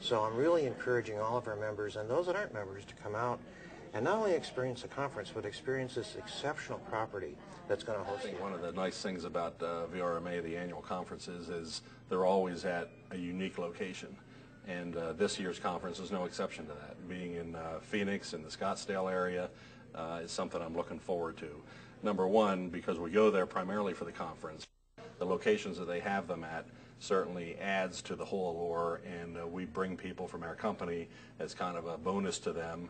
So I'm really encouraging all of our members and those that aren't members to come out and not only experience the conference, but experience this exceptional property that's going to host you. One of the nice things about VRMA, the annual conferences, is they're always at a unique location. And this year's conference is no exception to that. Being in Phoenix, in the Scottsdale area, is something I'm looking forward to. Number one, because we go there primarily for the conference. The locations that they have them at certainly adds to the whole allure, and we bring people from our company as kind of a bonus to them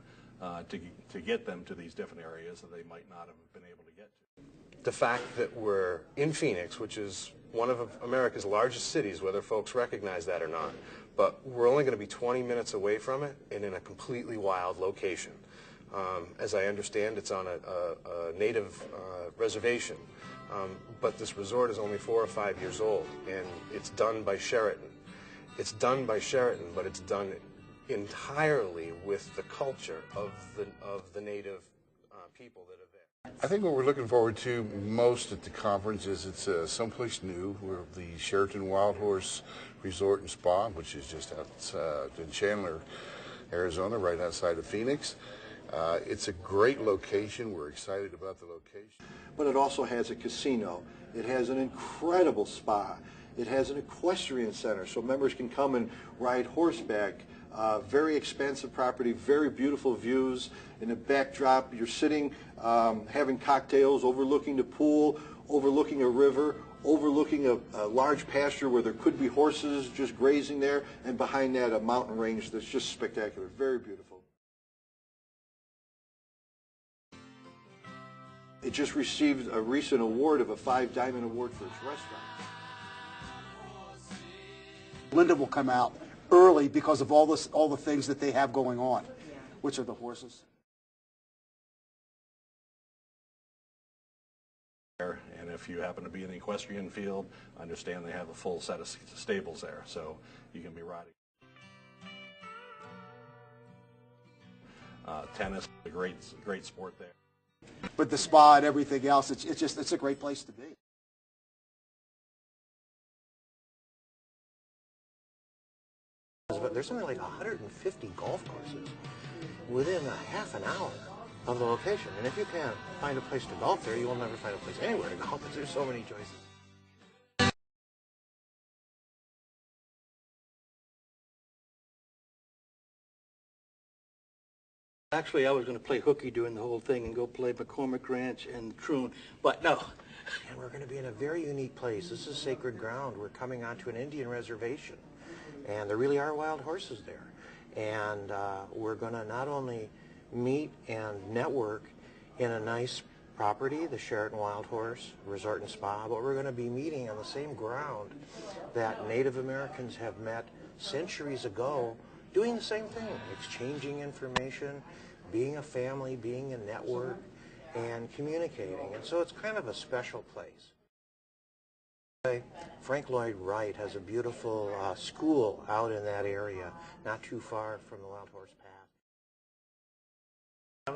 to get them to these different areas that they might not have been able to get to. The fact that we're in Phoenix, which is one of America's largest cities, whether folks recognize that or not, but we're only going to be 20 minutes away from it and in a completely wild location. As I understand, it's on a native reservation, but this resort is only 4 or 5 years old, and it's done by Sheraton. It's done by Sheraton, but it's done entirely with the culture of the native people that are there. I think what we're looking forward to most at the conference is it's someplace new. We're at the Sheraton Wild Horse Resort and Spa, which is just out in Chandler, Arizona, right outside of Phoenix. It's a great location. We're excited about the location. But it also has a casino. It has an incredible spa. It has an equestrian center, so members can come and ride horseback. Very expansive property, very beautiful views. In the backdrop, you're sitting, having cocktails, overlooking the pool, overlooking a river, overlooking a large pasture where there could be horses just grazing there, and behind that a mountain range that's just spectacular, very beautiful. It just received a recent award of a 5 Diamond Award for its restaurant. Linda will come out early because of all the things that they have going on, which are the horses. And if you happen to be in the equestrian field, understand they have a full set of stables there, so you can be riding. Tennis, a great sport there. But the spa and everything else, it's a great place to be. But there's something like 150 golf courses within a half an hour of the location. And if you can't find a place to golf there, you will never find a place anywhere to golf because there's so many choices. Actually, I was going to play hooky during the whole thing and go play McCormick Ranch and Troon, but no. And we're going to be in a very unique place. This is sacred ground. We're coming onto an Indian reservation. And there really are wild horses there. And we're going to not only meet and network in a nice property, the Sheraton Wild Horse Resort and Spa, but we're going to be meeting on the same ground that Native Americans have met centuries ago, doing the same thing, exchanging information, being a family, being a network, and communicating. And so it's kind of a special place. Frank Lloyd Wright has a beautiful school out in that area, not too far from the Wild Horse Path.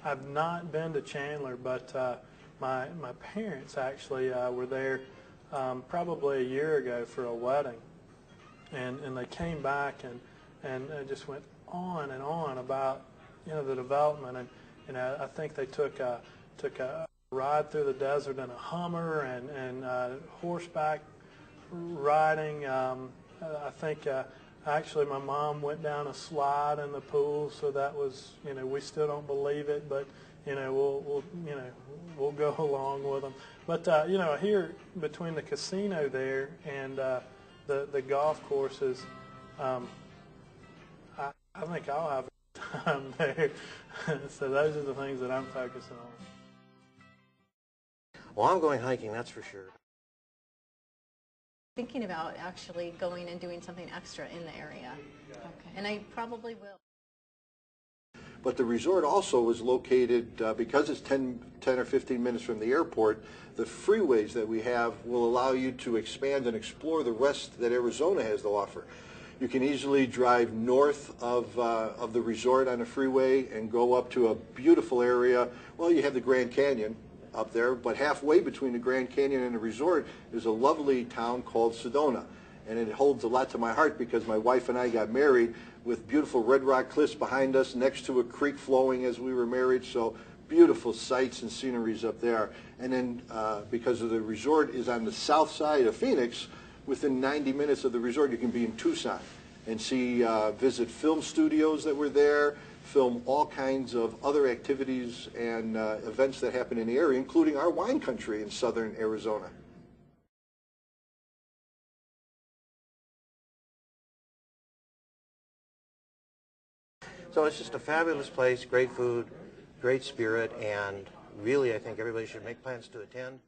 I've not been to Chandler, but my parents actually were there probably a year ago for a wedding, and they came back and just went on and on about the development, and I think they took a ride through the desert in a Hummer and horseback riding. I think actually my mom went down a slide in the pool, so that was, we still don't believe it, but we'll go along with them. But here between the casino there and the golf courses, I think I'll have time there. So those are the things that I'm focusing on. Well, I'm going hiking, that's for sure. Thinking about actually going and doing something extra in the area. Okay. And I probably will. But the resort also is located, because it's 10 or 15 minutes from the airport, the freeways that we have will allow you to expand and explore the rest that Arizona has to offer. You can easily drive north of the resort on a freeway and go up to a beautiful area. Well, you have the Grand Canyon up there, but halfway between the Grand Canyon and the resort is a lovely town called Sedona. and it holds a lot to my heart because my wife and I got married with beautiful red rock cliffs behind us next to a creek flowing as we were married, so beautiful sights and sceneries up there. And then because of the resort is on the south side of Phoenix, within 90 minutes of the resort you can be in Tucson and see, visit film studios that were there, film all kinds of other activities and events that happen in the area, including our wine country in southern Arizona. So it's just a fabulous place, great food, great spirit, and really I think everybody should make plans to attend.